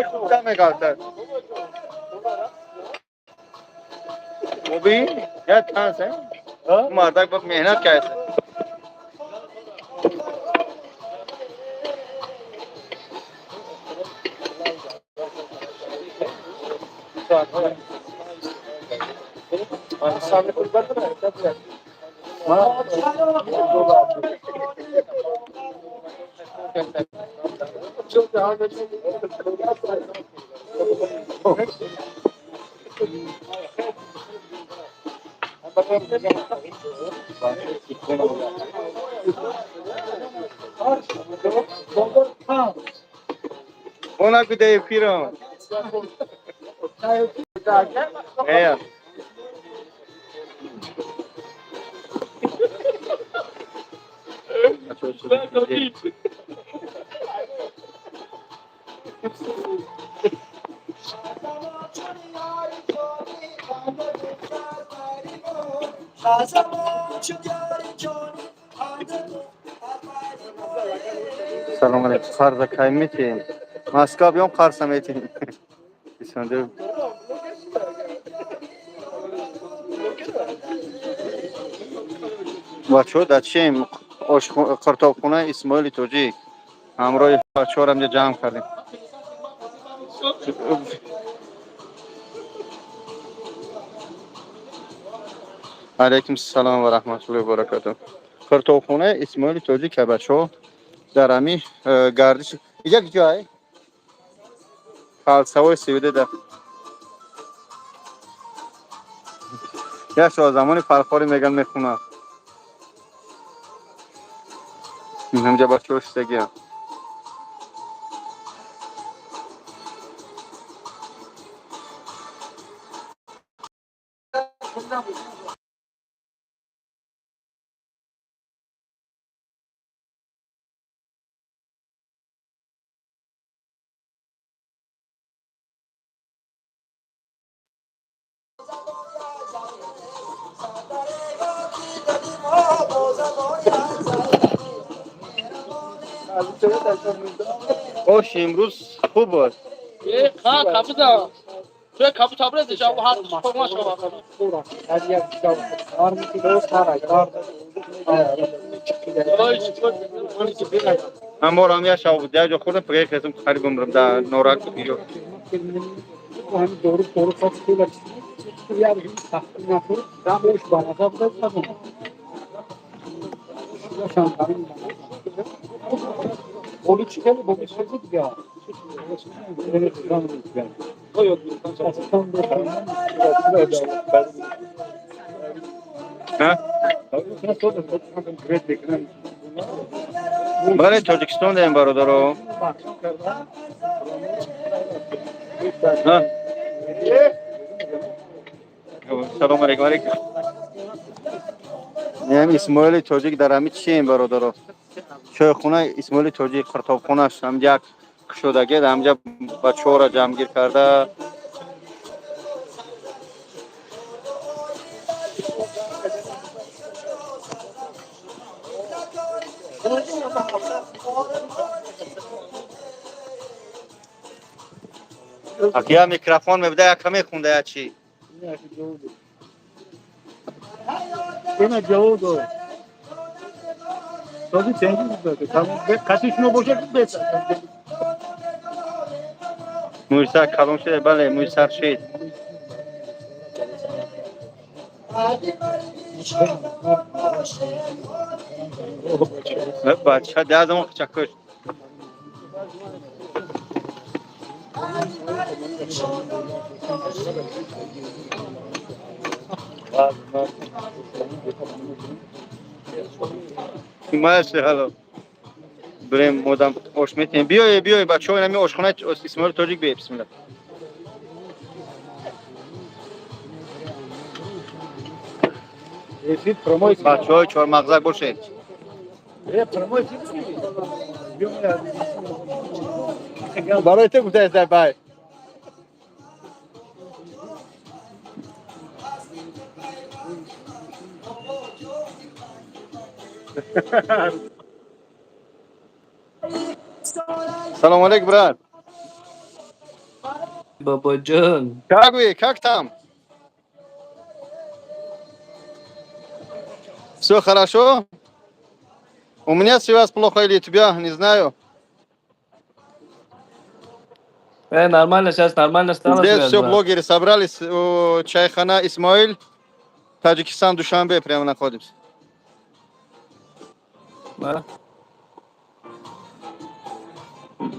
खुदा में गाता है वो भी क्या खास है माता को मेहनत कैसे सामने कुछ बात है Ona bir de yapıyorum. É. سلام علیکم خرز کای میتین ماسکا بیام خرز میتین بسنده بچه‌ها داشتیم کارتاخونه اسماعیل توجی همراه بچه‌ها را اینجا جمع کردیم علیکم السلام و رحمت الله و برکاته کارتاخونه اسماعیل توجی که بچه‌ها در امی گردش یک جای خالصوی سویده ده یا شو زمانی فرخوری میگن میخونه اینجا بچه‌ها شتگی اوش امروز خوب بود ها kapıda. Şöyle kapı tablet de cevap har çıkma şova. Hadi ya gidelim. Armut dost var. من بارم یا شب بود یا خودم پگه کردم خریدم برم در نورک بیرو Hani doğru kapatıyorlar. Ya bir tahmin yapıp daha boş bana da tabii. Şurada şantarım var. Onu çıkalım, onu çıkacak ya. Evet, tamam. O yok. Tam da ها بله تاجیکستان داریم برادرو ها سلام علیکم نیم اسماعیل تاجیک در همین چیم برادرو چایخونه اسماعیل تاجیک قرطابخونه‌اش هم یک شدگی در همجا بچه‌ها را جمعگیر کرده اگه میکروفون میبده کمی خونده یا چی Yine Cavurdu. Tabii zengin böyle. Tamam. Kaç yaşına boşa gitme. مویسر کلام شده بله مویسر شید بچه 10 زمان چکش ماشي حالا بریم مودم خوش میتیم بیای بچه های نمی آشخانه اسماعیل تاجیک بیای بسم الله بچه های چهار مغزک باشید برای تو گفته است بای سلام علیکم برات Babacan. Как вы? Как там? Все хорошо? У меня связь плохо или у тебя, не знаю. Нормально, сейчас нормально стала Здесь связь, все брат. блогеры собрались у Чайхана Исмаиль, Таджикистан, Душанбе, прямо находимся. Да.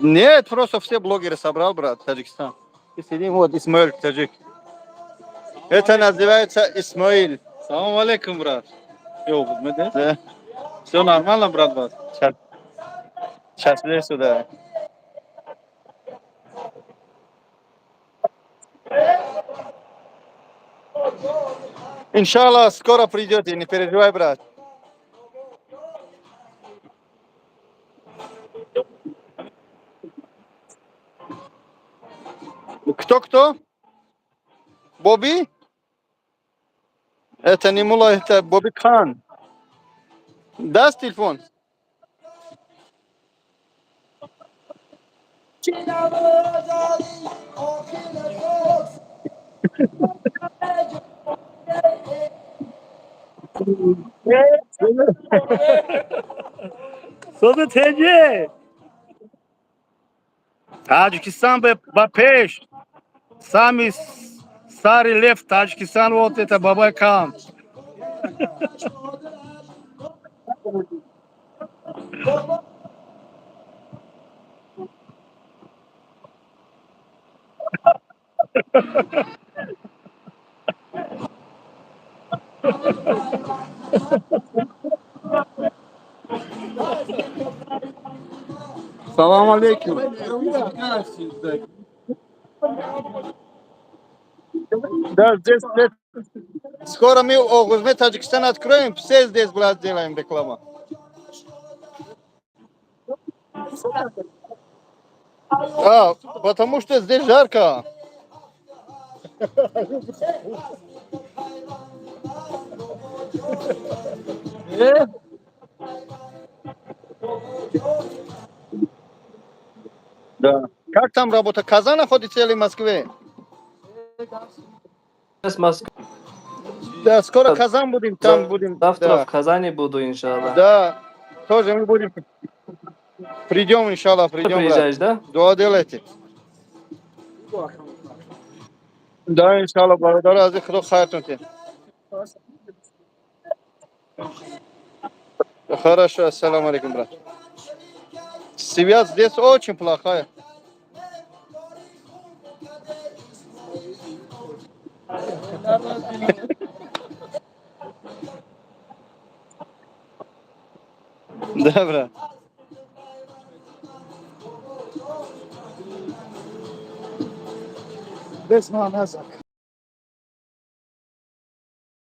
Нет, просто все блогеры собрал, брат, Таджикистан. И сидим, вот, Исмаиль, таджик. Это называется Исмаиль. Салам алейкум, брат. Йо, да? Да. Все нормально, брат? Сейчас лезь сюда. Иншаллах, скоро придете, не переживай, брат. Кто? Бобби? Это не Мула, это Бобби Кхан. Даст телефон? Soda TC. Таджикистан ба пеш. Сами старый лев Таджикистан, вот это Бабай Кан. Салам алейкум. Да, здесь. Скоро мы Огузме, Таджикистан откроем, все здесь, брат, делаем рекламу. Потому что здесь жарко. Да. Как там работа? Казан находится или в Москве? Сейчас Москва. Да, скоро Казан будем, там будем. Завтра Да. в Казани буду, иншаллах. Да, тоже мы будем. Придем, иншаллах, Ты придем, брат. приезжаешь, да? Дуа делайте. Да, иншаллах, благодарю, азы худо хаятун те. Хорошо, ассаламу алейкум, брат. Связь здесь очень плохая. Да, брат. Без маназак.